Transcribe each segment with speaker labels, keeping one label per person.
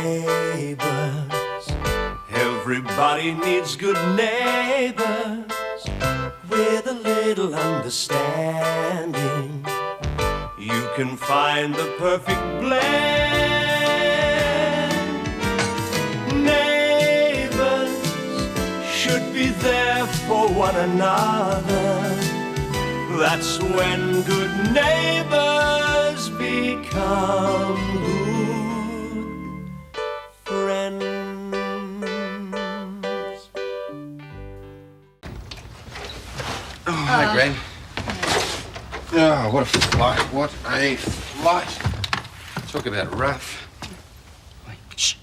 Speaker 1: Neighbours, everybody needs good neighbours with a little understanding. You can find the perfect blend. Neighbours should be there for one another. That's when good neighbours become good friends.
Speaker 2: Oh, hi, Gran. Oh, what a flight. What a flight. Talk about rough. Wait, shh.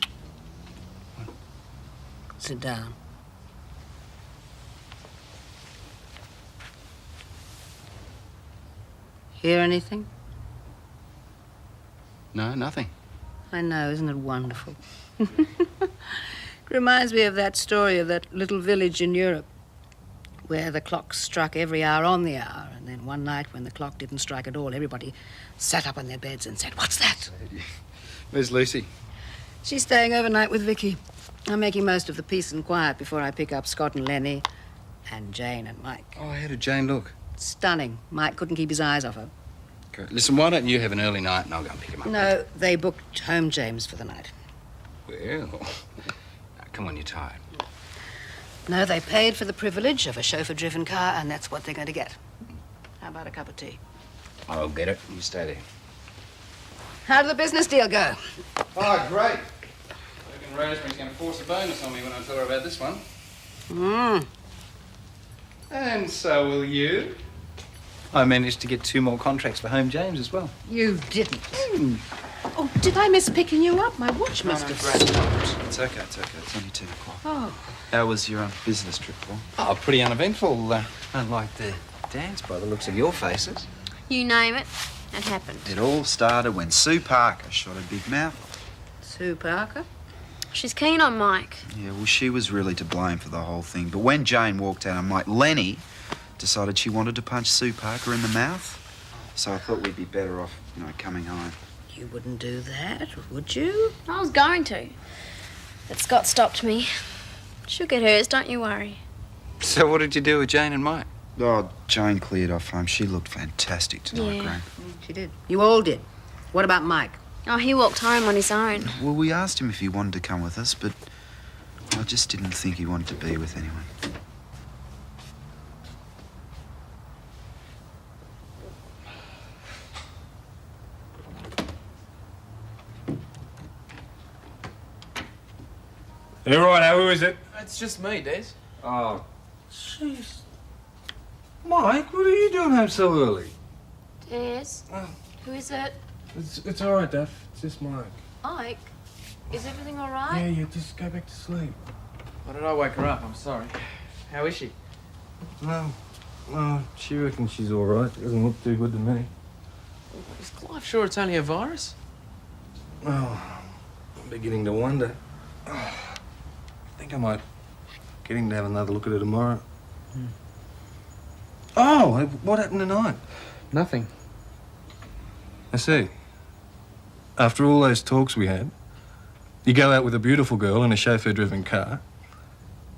Speaker 3: Sit down. Hear anything?
Speaker 2: No, nothing.
Speaker 3: I know, isn't it wonderful? It reminds me of that story of that little village in Europe where the clock struck every hour on the hour, and then one night when the clock didn't strike at all, everybody sat up in their beds and said, "What's that?"
Speaker 2: Where's Lucy?
Speaker 3: She's staying overnight with Vikki. I'm making most of the peace and quiet before I pick up Scott and Lenny and Jane and Mike.
Speaker 2: Oh, how did Jane look?
Speaker 3: Stunning. Mike couldn't keep his eyes off her.
Speaker 2: Good. Listen, why don't you have an early night and I'll go and pick him up?
Speaker 3: No, they booked home James for the night.
Speaker 2: Well, come on, you're tired.
Speaker 3: No, they paid for the privilege of a chauffeur-driven car, and that's what they're going to get. How about a cup of tea?
Speaker 2: I'll get it. You stay there.
Speaker 3: How did the business deal go?
Speaker 2: Oh, great. I reckon Rosemary's going to force a bonus on me when I tell her about this one. And so will you. I managed to get 2 more contracts for Home James as well.
Speaker 3: You didn't. Oh, did I miss picking you up? My watch must have stopped.
Speaker 4: It's okay, it's okay. It's only 10 o'clock.
Speaker 3: Oh.
Speaker 4: How was your business trip, Paul?
Speaker 2: Oh, pretty uneventful. Unlike the dance by the looks of your faces.
Speaker 5: You name it, it happened.
Speaker 4: It all started when Sue Parker shot her big mouth.
Speaker 3: Sue Parker?
Speaker 5: She's keen on Mike.
Speaker 4: Yeah, well, she was really to blame for the whole thing. But when Jane walked out on Mike, Lenny decided she wanted to punch Sue Parker in the mouth. So I thought we'd be better off, coming home.
Speaker 3: You wouldn't do that, would you?
Speaker 5: I was going to, but Scott stopped me. She'll get hers, don't you worry.
Speaker 2: So what did you do with Jane and Mike?
Speaker 4: Oh, Jane cleared off home. She looked fantastic tonight,
Speaker 5: Yeah.
Speaker 4: Gran.
Speaker 3: She did. You all did. What about Mike?
Speaker 5: Oh, he walked home on his own.
Speaker 4: Well, we asked him if he wanted to come with us, but I just didn't think he wanted to be with anyone.
Speaker 6: You right, who is it?
Speaker 7: It's just me, Des.
Speaker 6: Oh, jeez. Mike, what are you doing home so early?
Speaker 5: Des, who is it?
Speaker 6: It's all right, Daph. It's just Mike.
Speaker 5: Mike, is everything all right?
Speaker 6: Yeah, just go back to sleep.
Speaker 7: Why did I wake her up? I'm sorry. How is she?
Speaker 6: No, she reckons she's all right. Doesn't look too good to me.
Speaker 7: Is Clive sure it's only a virus?
Speaker 6: Oh, I'm beginning to wonder. I think I might get him to have another look at her tomorrow. Oh, what happened tonight?
Speaker 7: Nothing.
Speaker 6: I see. After all those talks we had, you go out with a beautiful girl in a chauffeur-driven car,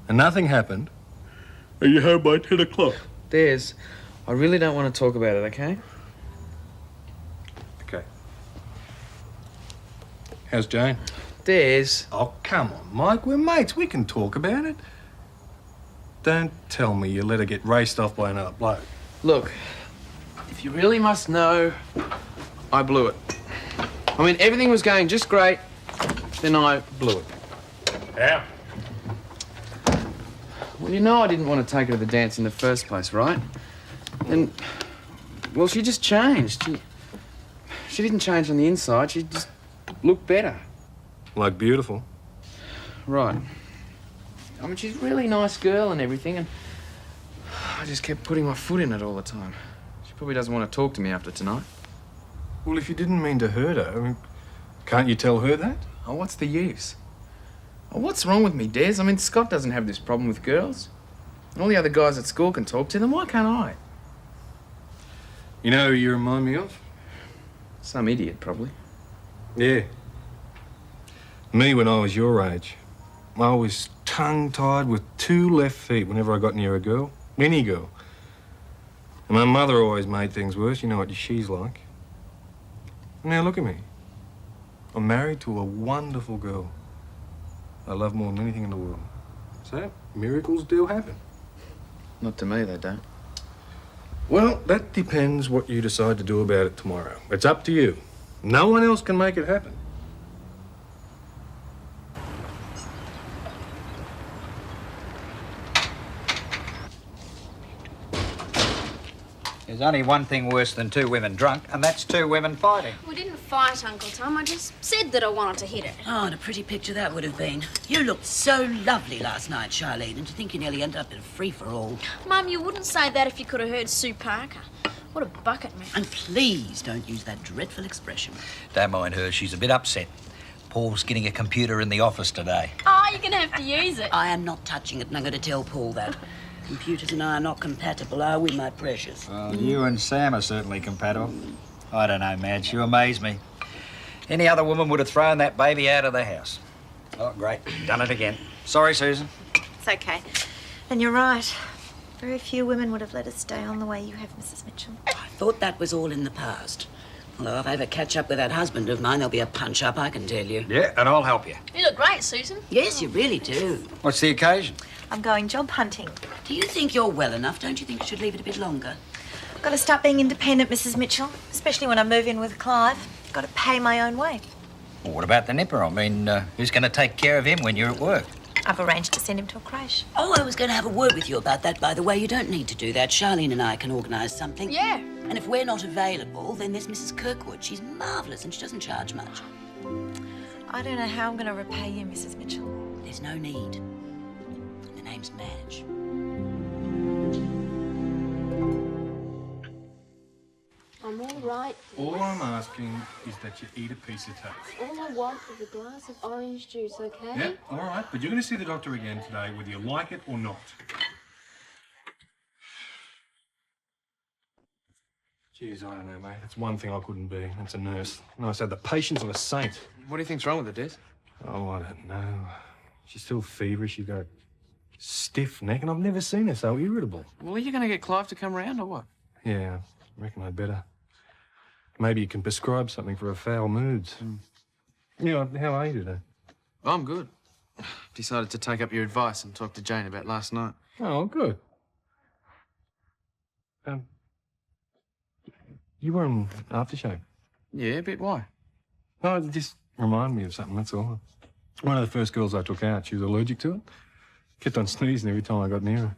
Speaker 6: and nothing happened, and you're home by 10 o'clock.
Speaker 7: Des, I really don't want to talk about it, okay?
Speaker 6: Okay. How's Jane?
Speaker 7: Des.
Speaker 6: Oh, come on, Mike. We're mates. We can talk about it. Don't tell me you let her get raced off by another bloke.
Speaker 7: Look, if you really must know, I blew it. I mean, everything was going just great, then I blew it.
Speaker 6: How?
Speaker 7: Well, you know I didn't want to take her to the dance in the first place, right? And, well, she just changed. She didn't change on the inside. She just looked better.
Speaker 6: Like beautiful?
Speaker 7: Right. I mean, she's a really nice girl and everything, and I just kept putting my foot in it all the time. She probably doesn't want to talk to me after tonight.
Speaker 6: Well, if you didn't mean to hurt her, I mean, can't you tell her that?
Speaker 7: Oh, what's the use? Oh, what's wrong with me, Des? I mean, Scott doesn't have this problem with girls. All the other guys at school can talk to them. Why can't I?
Speaker 6: You know who you remind me of?
Speaker 7: Some idiot, probably.
Speaker 6: Yeah. Me, when I was your age, I was tongue-tied with 2 left feet whenever I got near a girl. Any girl. And my mother always made things worse. You know what she's like. Now look at me. I'm married to a wonderful girl I love more than anything in the world. So, miracles do happen.
Speaker 7: Not to me, they don't.
Speaker 6: Well, that depends what you decide to do about it tomorrow. It's up to you. No one else can make it happen.
Speaker 2: There's only one thing worse than 2 women drunk, and that's 2 women fighting.
Speaker 5: We didn't fight, Uncle Tom. I just said that I wanted to hit it.
Speaker 8: Oh, and a pretty picture that would have been. You looked so lovely last night, Charlene, and to think you nearly ended up in a free-for-all.
Speaker 5: Mum, you wouldn't say that if you could have heard Sue Parker. What a bucket, man.
Speaker 8: And please don't use that dreadful expression.
Speaker 9: Don't mind her, she's a bit upset. Paul's getting a computer in the office today.
Speaker 5: Oh, you're going to have to use it.
Speaker 8: I am not touching it, and I'm going to tell Paul that. Computers and I are not compatible, are we, my precious?
Speaker 2: Well, you and Sam are certainly compatible. I don't know, Madge, you amaze me. Any other woman would have thrown that baby out of the house. Oh, great, done it again. Sorry, Susan.
Speaker 10: It's okay. And you're right. Very few women would have let us stay on the way you have, Mrs. Mitchell.
Speaker 8: I thought that was all in the past. Although if I ever catch up with that husband of mine, there'll be a punch-up, I can tell you.
Speaker 2: Yeah, and I'll help you.
Speaker 5: You look great, Susan.
Speaker 8: Yes, you really do.
Speaker 2: What's the occasion?
Speaker 10: I'm going job hunting.
Speaker 8: Do you think you're well enough? Don't you think you should leave it a bit longer?
Speaker 10: I've got to start being independent, Mrs. Mitchell. Especially when I move in with Clive. I've got to pay my own way.
Speaker 9: Well, what about the nipper? I mean, who's going to take care of him when you're at work?
Speaker 10: I've arranged to send him to a creche.
Speaker 8: Oh, I was going to have a word with you about that, by the way. You don't need to do that. Charlene and I can organise something.
Speaker 5: Yeah.
Speaker 8: And if we're not available, then there's Mrs. Kirkwood. She's marvellous and she doesn't charge much.
Speaker 10: I don't know how I'm going to repay you, Mrs. Mitchell.
Speaker 8: There's no need. The name's Madge.
Speaker 5: I'm all right.
Speaker 6: All I'm asking is that you eat a piece of toast.
Speaker 5: All I want is a glass of orange juice, okay?
Speaker 6: Yeah, all right, but you're going to see the doctor again today, whether you like it or not. Jeez, I don't know, mate. That's one thing I couldn't be. That's a nurse. And I said the patience of a saint.
Speaker 7: What do you think's wrong with her, Des?
Speaker 6: Oh, I don't know. She's still feverish. She's got a stiff neck, and I've never seen her so irritable.
Speaker 7: Well, are you going to get Clive to come round or what?
Speaker 6: Yeah, I reckon I'd better. Maybe you can prescribe something for her foul moods. Yeah, how are you today?
Speaker 7: I'm good. Decided to take up your advice and talk to Jane about last night.
Speaker 6: Oh, good. You were on aftershave?
Speaker 7: Yeah, a bit. Why?
Speaker 6: No, it just reminded me of something, that's all. One of the first girls I took out, she was allergic to it. Kept on sneezing every time I got near her.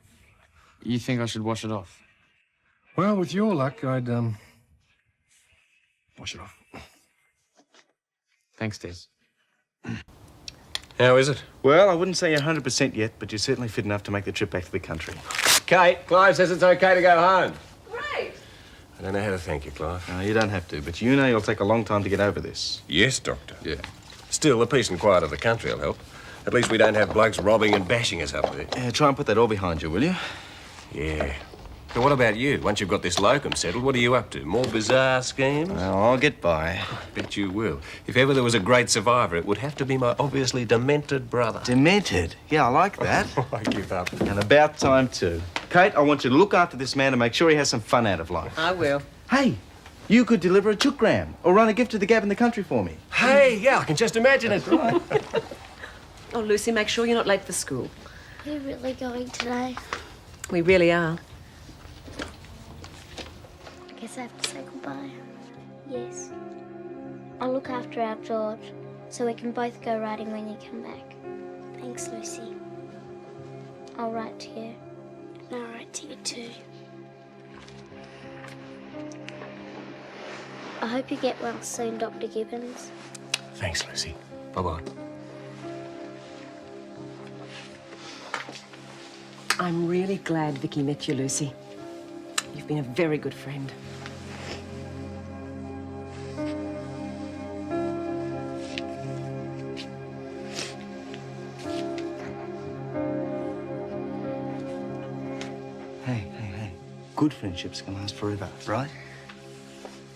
Speaker 7: You think I should wash it off?
Speaker 6: Well, with your luck, I'd, wash it off.
Speaker 7: Thanks, Des.
Speaker 11: How is it?
Speaker 12: Well, I wouldn't say you're 100% yet, but you're certainly fit enough to make the trip back to the country.
Speaker 11: Kate, Clive says it's okay to go home.
Speaker 5: Great.
Speaker 11: I don't know how to thank you, Clive.
Speaker 12: No, you don't have to, but you know you'll take a long time to get over this.
Speaker 11: Yes, Doctor. Yeah. Still, the peace and quiet of the country will help. At least we don't have blokes robbing and bashing us up there.
Speaker 12: Yeah, try and put that all behind you, will you?
Speaker 11: Yeah. But what about you? Once you've got this locum settled, what are you up to? More bizarre schemes?
Speaker 12: Well, I'll get by.
Speaker 11: Bet you will. If ever there was a great survivor, it would have to be my obviously demented brother.
Speaker 12: Demented? Yeah, I like that.
Speaker 11: I give up.
Speaker 12: And about time, too. Kate, I want you to look after this man and make sure he has some fun out of life.
Speaker 8: I will.
Speaker 12: Hey, you could deliver a chookgram or run a gift to the Gab in the country for me.
Speaker 11: Hey, yeah, I can just imagine it.
Speaker 12: Right.
Speaker 13: Oh, Lucy, make sure you're not late for school.
Speaker 5: We're really going today.
Speaker 13: We really are.
Speaker 5: I guess I have to say goodbye. Yes. I'll look after our George so we can both go riding when you come back. Thanks, Lucy. I'll write to you. And I'll write to you too. I hope you get well soon, Dr. Gibbons.
Speaker 11: Thanks, Lucy. Bye-bye.
Speaker 13: I'm really glad Vikki met you, Lucy. You've been a very good friend.
Speaker 12: Hey. Good friendships can last forever, right?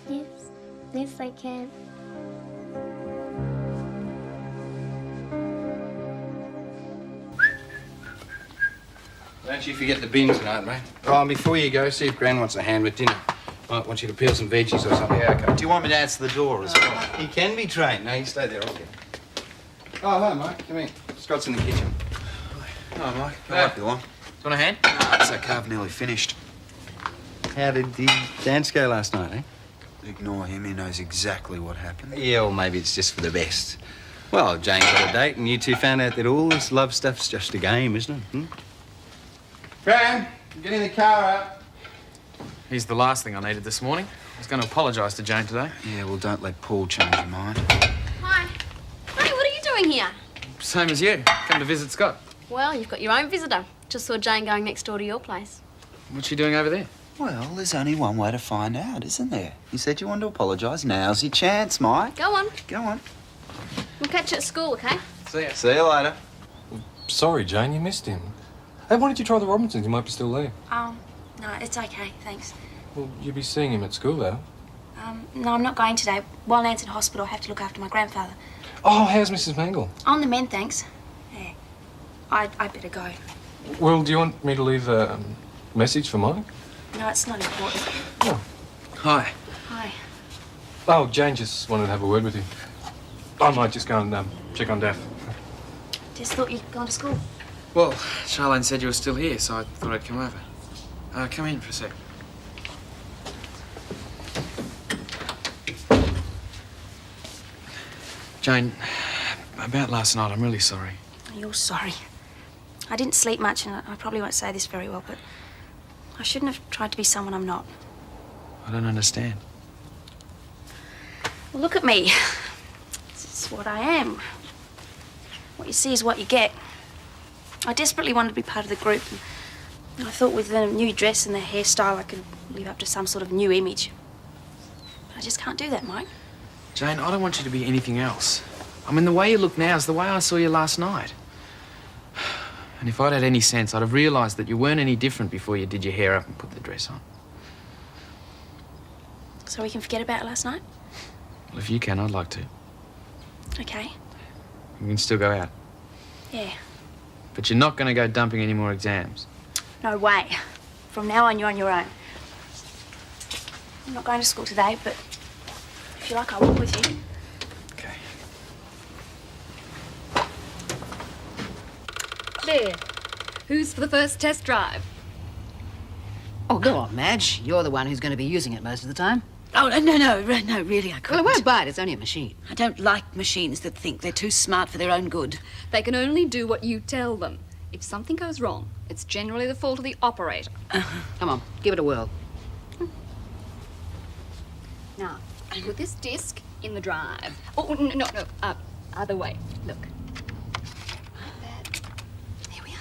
Speaker 5: Yes. Yes, they can.
Speaker 7: Don't you forget the bin tonight, mate. Oh, and before you go, see if Gran wants a hand with dinner. Might want you to peel some veggies or something.
Speaker 4: Yeah, okay. Do you want me to answer the door as well?
Speaker 7: He can be trained. No, you stay there, okay. Oh, hi, Mike. Come here. Scott's in the kitchen.
Speaker 4: Oh, Mike. I won't be long.
Speaker 7: Do you want a hand?
Speaker 4: No, it's okay. I've nearly finished.
Speaker 7: How did the dance go last night, eh?
Speaker 4: Ignore him. He knows exactly what happened.
Speaker 7: Yeah, well, maybe it's just for the best. Well, Jane got a date, and you two found out that all this love stuff's just a game, isn't it? Hmm? Fran, getting the car out.
Speaker 14: He's the last thing I needed this morning. I was going to apologise to Jane today.
Speaker 4: Yeah, well, don't let Paul change your mind.
Speaker 15: Hi. Hey, what are you doing here?
Speaker 14: Same as you. Come to visit Scott.
Speaker 15: Well, you've got your own visitor. Just saw Jane going next door to your place.
Speaker 14: What's she doing over there?
Speaker 4: Well, there's only one way to find out, isn't there? You said you wanted to apologise. Now's your chance, Mike.
Speaker 15: Go on.
Speaker 4: Go on.
Speaker 15: We'll catch you at school, okay?
Speaker 14: See ya.
Speaker 4: See you later.
Speaker 6: Sorry, Jane, you missed him. Hey, why don't you try the Robinsons? He might be still there.
Speaker 16: No, it's okay, thanks.
Speaker 6: Well, you'll be seeing him at school, though.
Speaker 16: No, I'm not going today. While Nan's in hospital, I have to look after my grandfather.
Speaker 6: Oh, how's Mrs. Mangle?
Speaker 16: On the mend, thanks. Yeah. I'd better go.
Speaker 6: Well, do you want me to leave a message for Mike?
Speaker 16: No, it's not important.
Speaker 6: Oh.
Speaker 14: Hi.
Speaker 16: Hi.
Speaker 6: Oh, Jane just wanted to have a word with you. I might just go and check on Daph.
Speaker 16: Just thought you'd gone to school.
Speaker 14: Well, Charlene said you were still here, so I thought I'd come over. Come in for a sec. Jane, about last night, I'm really sorry.
Speaker 16: You're sorry. I didn't sleep much, and I probably won't say this very well, but I shouldn't have tried to be someone I'm not.
Speaker 14: I don't understand.
Speaker 16: Well, look at me. This is what I am. What you see is what you get. I desperately wanted to be part of the group, and I thought with the new dress and the hairstyle I could live up to some sort of new image. But I just can't do that, Mike.
Speaker 14: Jane, I don't want you to be anything else. I mean, the way you look now is the way I saw you last night. And if I'd had any sense, I'd have realised that you weren't any different before you did your hair up and put the dress on.
Speaker 16: So we can forget about last night?
Speaker 14: Well, if you can, I'd like to.
Speaker 16: Okay.
Speaker 14: We can still go out.
Speaker 16: Yeah.
Speaker 14: But you're not going to go dumping any more exams.
Speaker 16: No way. From now on, you're on your own. I'm not going to school today, but if you like, I'll walk with you.
Speaker 14: Okay.
Speaker 15: There. Who's for the first test drive?
Speaker 3: Oh, go on, Madge. You're the one who's going to be using it most of the time.
Speaker 8: Oh, no, really, I couldn't.
Speaker 3: Well, I won't buy it. It's only a machine.
Speaker 8: I don't like machines that think they're too smart for their own good.
Speaker 15: They can only do what you tell them. If something goes wrong, it's generally the fault of the operator.
Speaker 3: Come on, give it a whirl.
Speaker 15: Now, put this disc in the drive. Oh, no, other way. Look. There we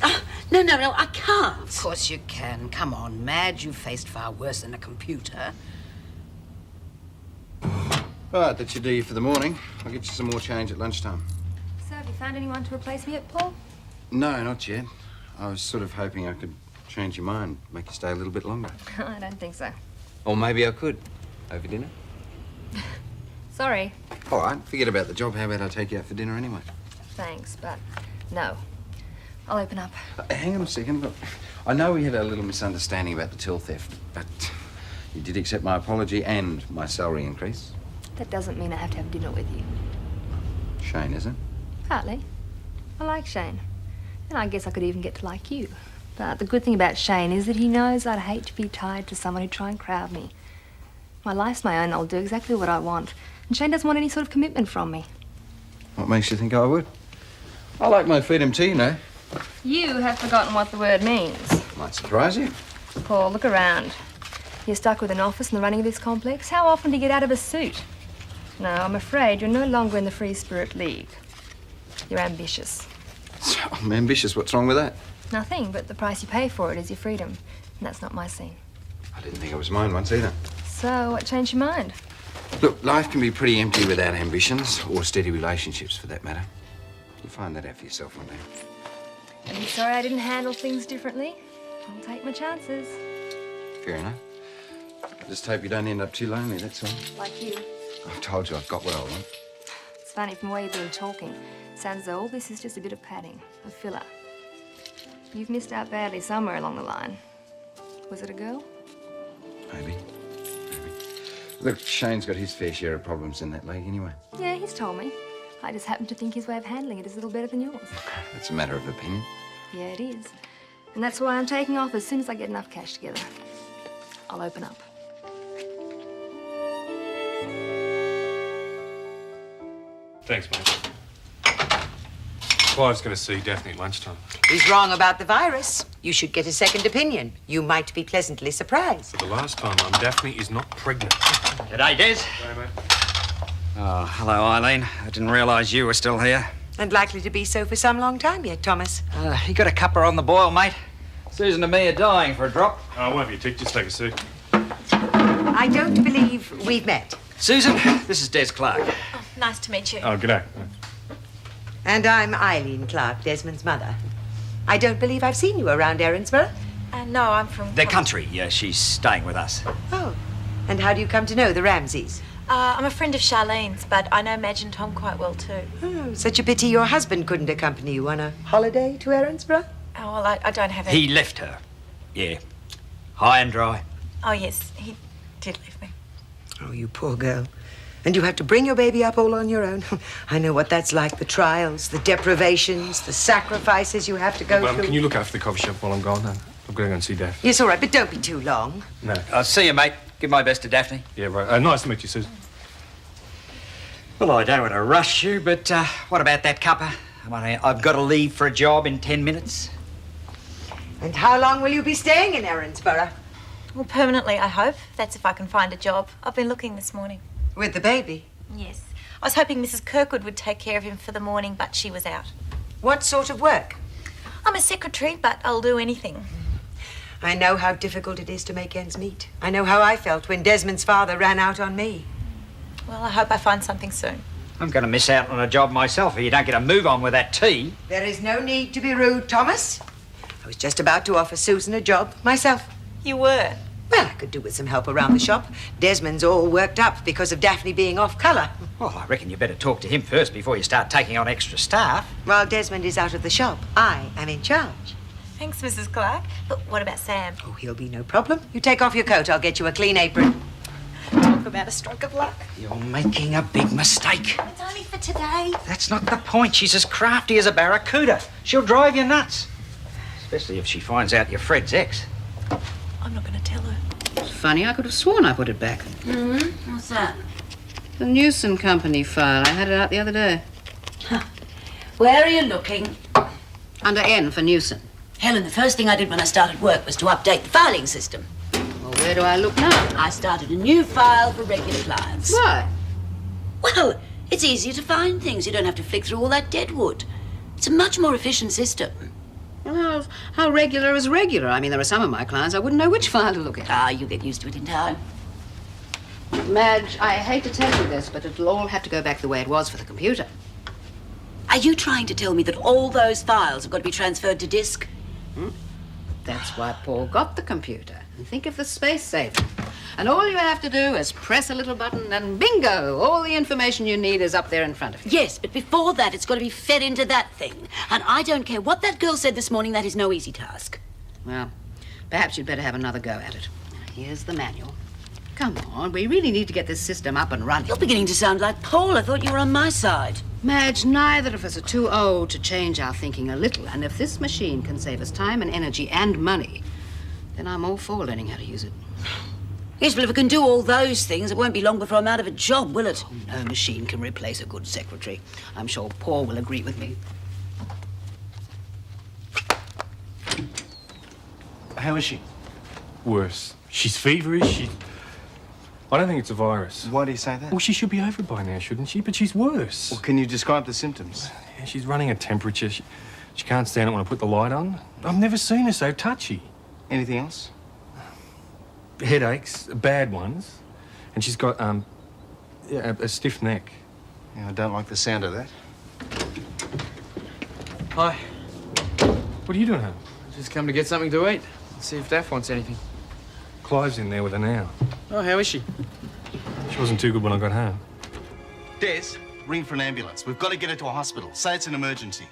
Speaker 15: are.
Speaker 8: No, I can't.
Speaker 3: Of course you can. Come on, Madge. You've faced far worse than a computer.
Speaker 7: Right, that should do you for the morning. I'll get you some more change at lunchtime.
Speaker 10: So, have you found anyone to replace me yet, Paul?
Speaker 7: No, not yet. I was sort of hoping I could change your mind, make you stay a little bit longer.
Speaker 10: I don't think so.
Speaker 7: Or maybe I could. Over dinner?
Speaker 10: Sorry.
Speaker 7: All right, forget about the job. How about I take you out for dinner anyway?
Speaker 10: Thanks, but no. I'll open up.
Speaker 7: Hang on a second. Look, I know we had a little misunderstanding about the till theft, but you did accept my apology and my salary increase.
Speaker 10: That doesn't mean I have to have dinner with you.
Speaker 7: Shane, is it?
Speaker 10: Partly. I like Shane. And I guess I could even get to like you. But the good thing about Shane is that he knows I'd hate to be tied to someone who'd try and crowd me. My life's my own. I'll do exactly what I want. And Shane doesn't want any sort of commitment from me.
Speaker 7: What makes you think I would? I like my freedom too, you know.
Speaker 10: You have forgotten what the word means.
Speaker 7: Might surprise you.
Speaker 10: Paul, look around. You're stuck with an office and the running of this complex. How often do you get out of a suit? No, I'm afraid you're no longer in the Free Spirit League. You're ambitious.
Speaker 7: I'm ambitious. What's wrong with that?
Speaker 10: Nothing, but the price you pay for it is your freedom. And that's not my scene.
Speaker 7: I didn't think it was mine once either.
Speaker 10: So, what changed your mind?
Speaker 7: Look, life can be pretty empty without ambitions, or steady relationships for that matter. You'll find that out for yourself one day.
Speaker 10: Are you sorry I didn't handle things differently? I'll take my chances.
Speaker 7: Fair enough. I just hope you don't end up too lonely, that's all.
Speaker 10: Like you.
Speaker 7: I've told you I've got what I want.
Speaker 10: It's funny, from the way you've been talking, it sounds as though all this is just a bit of padding, a filler. You've missed out badly somewhere along the line. Was it a girl?
Speaker 7: Maybe. Look, Shane's got his fair share of problems in that league anyway.
Speaker 10: Yeah, he's told me. I just happen to think his way of handling it is a little better than yours.
Speaker 7: It's a matter of opinion.
Speaker 10: Yeah, it is. And that's why I'm taking off as soon as I get enough cash together. I'll open up.
Speaker 6: Thanks, mate. Clive's going to see Daphne at lunchtime.
Speaker 17: He's wrong about the virus. You should get a second opinion. You might be pleasantly surprised.
Speaker 6: For the last time, Mum, Daphne is not pregnant.
Speaker 2: G'day, Des.
Speaker 6: G'day, mate.
Speaker 2: Oh, hello, Eileen. I didn't realise you were still here.
Speaker 17: And likely to be so for some long time yet, Thomas.
Speaker 2: You got a cuppa on the boil, mate? Susan and me are dying for a drop.
Speaker 6: Oh, won't be a tick. Just take a seat.
Speaker 17: I don't believe we've met.
Speaker 2: Susan, this is Des Clarke.
Speaker 15: Oh, nice to meet you.
Speaker 6: Oh, g'day.
Speaker 17: And I'm Eileen Clarke, Desmond's mother. I don't believe I've seen you around Erinsborough.
Speaker 15: No, I'm from...
Speaker 2: The country. Yeah, she's staying with us.
Speaker 17: Oh. And how do you come to know the Ramsays?
Speaker 15: I'm a friend of Charlene's, but I know Madge and Tom quite well too.
Speaker 17: Oh, such a pity your husband couldn't accompany you on a holiday to Erinsborough.
Speaker 15: Oh, well, I don't have
Speaker 2: He left her. Yeah. High and dry.
Speaker 15: Oh, yes, he did leave me.
Speaker 17: Oh, you poor girl. And you have to bring your baby up all on your own. I know what that's like, the trials, the deprivations, the sacrifices you have to go through.
Speaker 6: Can you look after the coffee shop while I'm gone? I'm going to go and see Daphne.
Speaker 17: Yes, all right, but don't be too long.
Speaker 6: No.
Speaker 2: I'll see you, mate. Give my best to Daphne.
Speaker 6: Yeah, right. Nice to meet you, Susan.
Speaker 2: Well, I don't want to rush you, but what about that cuppa? I've got to leave for a job in 10 minutes.
Speaker 17: And how long will you be staying in Erinsborough?
Speaker 15: Well, permanently, I hope. That's if I can find a job. I've been looking this morning.
Speaker 17: With the baby?
Speaker 15: Yes. I was hoping Mrs. Kirkwood would take care of him for the morning, but she was out.
Speaker 17: What sort of work?
Speaker 15: I'm a secretary, but I'll do anything.
Speaker 17: I know how difficult it is to make ends meet. I know how I felt when Desmond's father ran out on me.
Speaker 15: Well, I hope I find something soon.
Speaker 2: I'm going to miss out on a job myself if you don't get a move on with that tea.
Speaker 17: There is no need to be rude, Thomas. I was just about to offer Susan a job myself.
Speaker 15: You were?
Speaker 17: Well, I could do with some help around the shop. Desmond's all worked up because of Daphne being off colour.
Speaker 2: Well, I reckon you better talk to him first before you start taking on extra staff.
Speaker 17: While Desmond is out of the shop, I am in charge.
Speaker 15: Thanks, Mrs. Clarke. But what about Sam?
Speaker 17: Oh, he'll be no problem. You take off your coat, I'll get you a clean apron.
Speaker 15: Talk about a stroke of luck.
Speaker 2: You're making a big mistake.
Speaker 15: It's only for today.
Speaker 2: That's not the point. She's as crafty as a barracuda. She'll drive you nuts. Especially if she finds out you're Fred's ex.
Speaker 15: I'm not going to tell her.
Speaker 3: It's funny, I could have sworn I put it back.
Speaker 8: Mm-hmm. What's that?
Speaker 3: The Newson Company file. I had it out the other day.
Speaker 8: Where are you looking?
Speaker 3: Under N for Newson.
Speaker 8: Helen, the first thing I did when I started work was to update the filing system.
Speaker 3: Well, where do I look now?
Speaker 8: I started a new file for regular clients.
Speaker 3: Why?
Speaker 8: Well, it's easier to find things. You don't have to flick through all that dead wood. It's a much more efficient system.
Speaker 3: Well, how regular is regular? I mean, there are some of my clients I wouldn't know which file to look at.
Speaker 8: Ah, you'll get used to it in time.
Speaker 3: Madge, I hate to tell you this, but it'll all have to go back the way it was for the computer.
Speaker 8: Are you trying to tell me that all those files have got to be transferred to disk?
Speaker 3: That's why Paul got the computer. And think of the space saving. And all you have to do is press a little button and bingo, all the information you need is up there in front of you.
Speaker 8: Yes, but before that, it's got to be fed into that thing. And I don't care what that girl said this morning, that is no easy task.
Speaker 3: Well, perhaps you'd better have another go at it. Here's the manual. Come on, we really need to get this system up and running.
Speaker 8: You're beginning to sound like Paul. I thought you were on my side.
Speaker 3: Madge, neither of us are too old to change our thinking a little. And if this machine can save us time and energy and money, then I'm all for learning how to use it.
Speaker 8: Yes, but if it can do all those things, it won't be long before I'm out of a job, will it?
Speaker 3: Oh, no machine can replace a good secretary. I'm sure Paul will agree with me.
Speaker 12: How is she?
Speaker 6: Worse. She's feverish. I don't think it's a virus.
Speaker 12: Why do you say that?
Speaker 6: Well, she should be over it by now, shouldn't she? But she's worse.
Speaker 12: Well, can you describe the symptoms?
Speaker 6: Yeah, she's running a temperature. She can't stand it when I put the light on. I've never seen her so touchy.
Speaker 12: Anything else?
Speaker 6: Headaches, bad ones. And she's got, a stiff neck.
Speaker 12: Yeah, I don't like the sound of that.
Speaker 14: Hi.
Speaker 6: What are you doing home?
Speaker 14: Just come to get something to eat. See if Daph wants anything.
Speaker 6: Clive's in there with her now.
Speaker 14: Oh, how is she?
Speaker 6: She wasn't too good when I got home.
Speaker 12: Des, ring for an ambulance. We've got to get her to a hospital. Say it's an emergency.